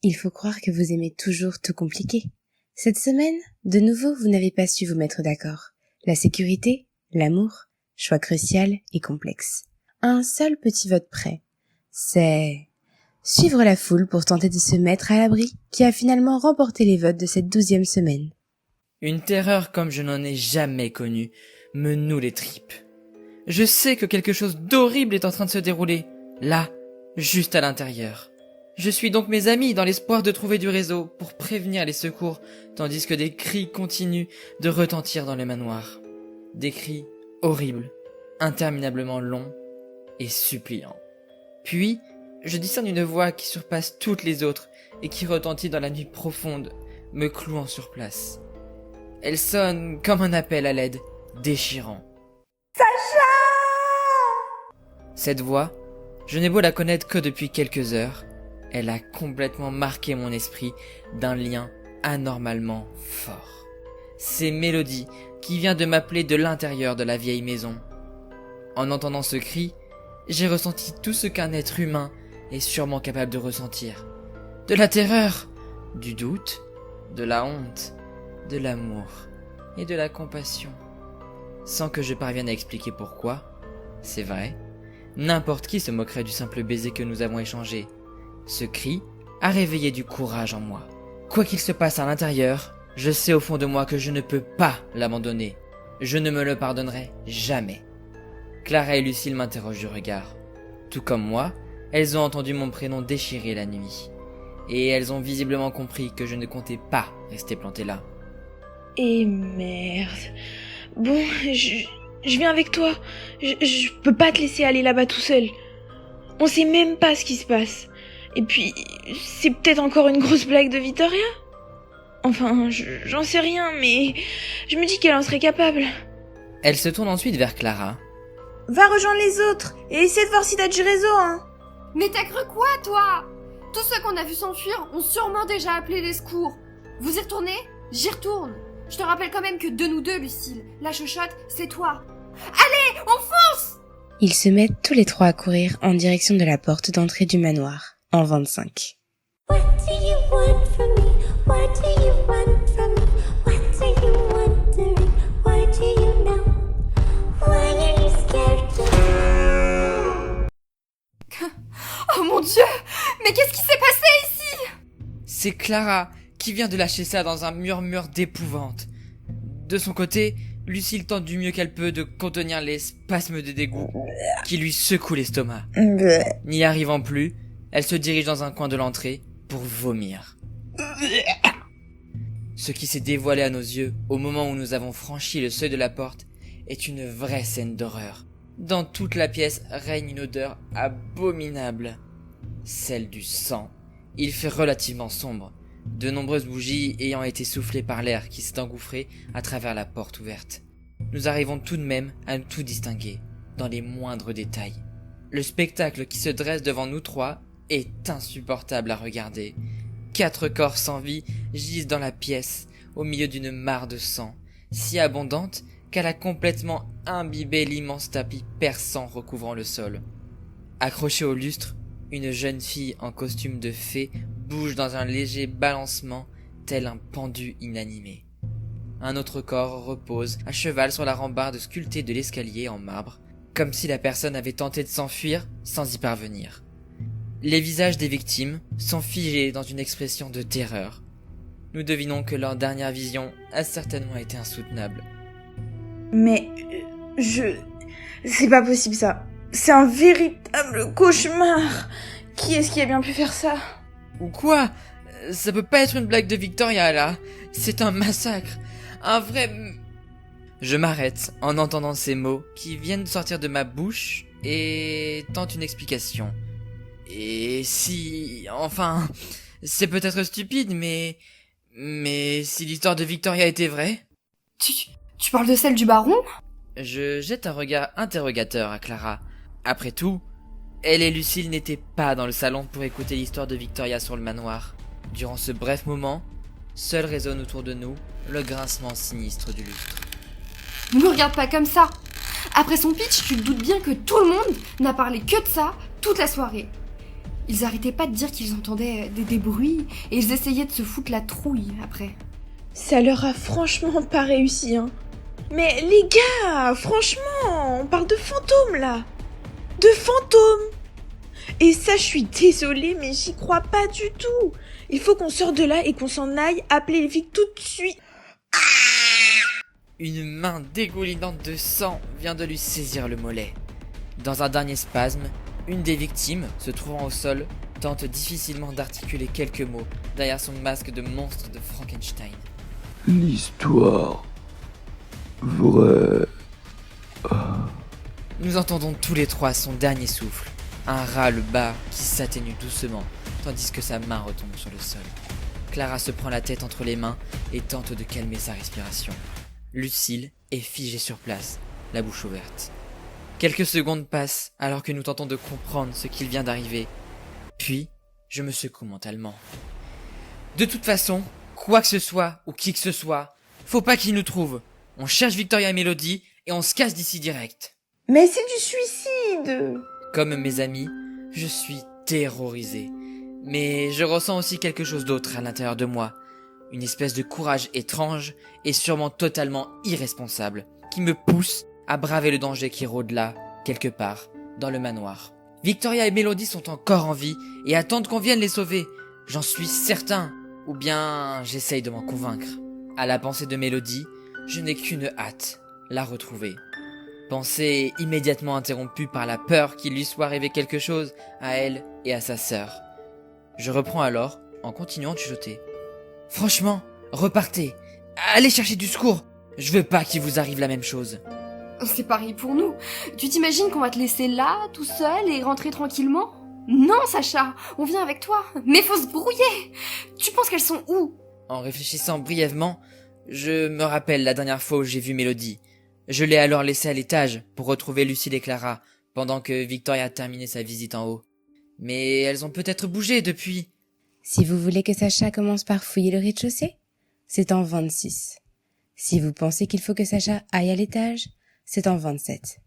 Il faut croire que vous aimez toujours tout compliquer. Cette semaine, de nouveau, vous n'avez pas su vous mettre d'accord. La sécurité, l'amour, choix crucial et complexe. Un seul petit vote près. C'est suivre la foule pour tenter de se mettre à l'abri, qui a finalement remporté les votes de cette 12e semaine. Une terreur comme je n'en ai jamais connue me noue les tripes. Je sais que quelque chose d'horrible est en train de se dérouler, là, juste à l'intérieur. Je suis donc mes amis dans l'espoir de trouver du réseau pour prévenir les secours, tandis que des cris continuent de retentir dans le manoir. Des cris horribles, interminablement longs et suppliants. Puis, je discerne une voix qui surpasse toutes les autres et qui retentit dans la nuit profonde, me clouant sur place. Elle sonne comme un appel à l'aide, déchirant. Sacha! Cette voix, je n'ai beau la connaître que depuis quelques heures, elle a complètement marqué mon esprit d'un lien anormalement fort. C'est Mélodie qui vient de m'appeler de l'intérieur de la vieille maison. En entendant ce cri, j'ai ressenti tout ce qu'un être humain est sûrement capable de ressentir. De la terreur, du doute, de la honte, de l'amour et de la compassion. Sans que je parvienne à expliquer pourquoi, c'est vrai, n'importe qui se moquerait du simple baiser que nous avons échangé. Ce cri a réveillé du courage en moi. Quoi qu'il se passe à l'intérieur, je sais au fond de moi que je ne peux pas l'abandonner. Je ne me le pardonnerai jamais. Clara et Lucille m'interrogent du regard. Tout comme moi, elles ont entendu mon prénom déchiré la nuit. Et elles ont visiblement compris que je ne comptais pas rester planté là. Et merde. Bon, je viens avec toi. Je peux pas te laisser aller là-bas tout seul. On sait même pas ce qui se passe. Et puis, c'est peut-être encore une grosse blague de Victoria. Enfin, j'en sais rien, mais je me dis qu'elle en serait capable. Elle se tourne ensuite vers Clara. Va rejoindre les autres et essaie de voir si t'as du réseau, hein. Mais t'as cru quoi, toi? Tous ceux qu'on a vu s'enfuir ont sûrement déjà appelé les secours. Vous y retournez? J'y retourne. Je te rappelle quand même que de nous deux, Lucille, la chochotte, c'est toi. Allez, on fonce! Ils se mettent tous les trois à courir en direction de la porte d'entrée du manoir, en 25. What do you want from me? What do you want from me? What are you wondering? Why do you know? Why are you scared to know? Oh mon Dieu! Mais qu'est-ce qui s'est passé ici? C'est Clara qui vient de lâcher ça dans un murmure d'épouvante. De son côté, Lucille tente du mieux qu'elle peut de contenir les spasmes de dégoût qui lui secouent l'estomac. N'y arrivant plus, elle se dirige dans un coin de l'entrée pour vomir. Ce qui s'est dévoilé à nos yeux au moment où nous avons franchi le seuil de la porte est une vraie scène d'horreur. Dans toute la pièce règne une odeur abominable, celle du sang. Il fait relativement sombre, de nombreuses bougies ayant été soufflées par l'air qui s'est engouffré à travers la porte ouverte. Nous arrivons tout de même à tout distinguer, dans les moindres détails. Le spectacle qui se dresse devant nous trois est insupportable à regarder. 4 corps sans vie gisent dans la pièce, au milieu d'une mare de sang, si abondante qu'elle a complètement imbibé l'immense tapis perçant recouvrant le sol. Accrochée au lustre, une jeune fille en costume de fée bouge dans un léger balancement, tel un pendu inanimé. Un autre corps repose à cheval sur la rambarde sculptée de l'escalier en marbre, comme si la personne avait tenté de s'enfuir sans y parvenir. Les visages des victimes sont figés dans une expression de terreur. Nous devinons que leur dernière vision a certainement été insoutenable. Mais c'est pas possible ça. C'est un véritable cauchemar. Qui est-ce qui a bien pu faire ça? Ou quoi? Ça peut pas être une blague de Victoria, là. C'est un massacre. Un vrai... Je m'arrête en entendant ces mots qui viennent de sortir de ma bouche et tente une explication. Et si... Enfin... C'est peut-être stupide, mais si l'histoire de Victoria était vraie... Tu parles de celle du baron? Je jette un regard interrogateur à Clara. Après tout, elle et Lucille n'étaient pas dans le salon pour écouter l'histoire de Victoria sur le manoir. Durant ce bref moment, seul résonne autour de nous le grincement sinistre du lustre. Ne me regarde pas comme ça. Après son pitch, tu te doutes bien que tout le monde n'a parlé que de ça toute la soirée. Ils arrêtaient pas de dire qu'ils entendaient des bruits et ils essayaient de se foutre la trouille après. Ça leur a franchement pas réussi, hein. Mais les gars, franchement, on parle de fantômes là. De fantômes. Et ça, je suis désolée, mais j'y crois pas du tout. Il faut qu'on sorte de là et qu'on s'en aille appeler les flics tout de suite. Une main dégoulinante de sang vient de lui saisir le mollet. Dans un dernier spasme, une des victimes, se trouvant au sol, tente difficilement d'articuler quelques mots derrière son masque de monstre de Frankenstein. L'histoire vraie. Nous entendons tous les trois son dernier souffle, un râle bas qui s'atténue doucement, tandis que sa main retombe sur le sol. Clara se prend la tête entre les mains et tente de calmer sa respiration. Lucille est figée sur place, la bouche ouverte. Quelques secondes passent alors que nous tentons de comprendre ce qu'il vient d'arriver. Puis, je me secoue mentalement. De toute façon, quoi que ce soit ou qui que ce soit, faut pas qu'il nous trouve. On cherche Victoria et Mélodie et on se casse d'ici direct. Mais c'est du suicide. Comme mes amis, je suis terrorisé. Mais je ressens aussi quelque chose d'autre à l'intérieur de moi. Une espèce de courage étrange et sûrement totalement irresponsable qui me pousse à braver le danger qui rôde là, quelque part, dans le manoir. Victoria et Mélodie sont encore en vie et attendent qu'on vienne les sauver. J'en suis certain. Ou bien j'essaye de m'en convaincre. À la pensée de Mélodie, je n'ai qu'une hâte, la retrouver. Pensée immédiatement interrompue par la peur qu'il lui soit arrivé quelque chose à elle et à sa sœur. Je reprends alors, en continuant de chuchoter. Franchement, repartez. Allez chercher du secours. Je veux pas qu'il vous arrive la même chose. C'est pareil pour nous. Tu t'imagines qu'on va te laisser là, tout seul, et rentrer tranquillement? Non, Sacha, on vient avec toi. Mais faut se brouiller. Tu penses qu'elles sont où? En réfléchissant brièvement, je me rappelle la dernière fois où j'ai vu Mélodie. Je l'ai alors laissée à l'étage pour retrouver Lucille et Clara, pendant que Victoria terminait sa visite en haut. Mais elles ont peut-être bougé depuis. Si vous voulez que Sacha commence par fouiller le rez-de-chaussée, c'est en 26. Si vous pensez qu'il faut que Sacha aille à l'étage, c'est en 27.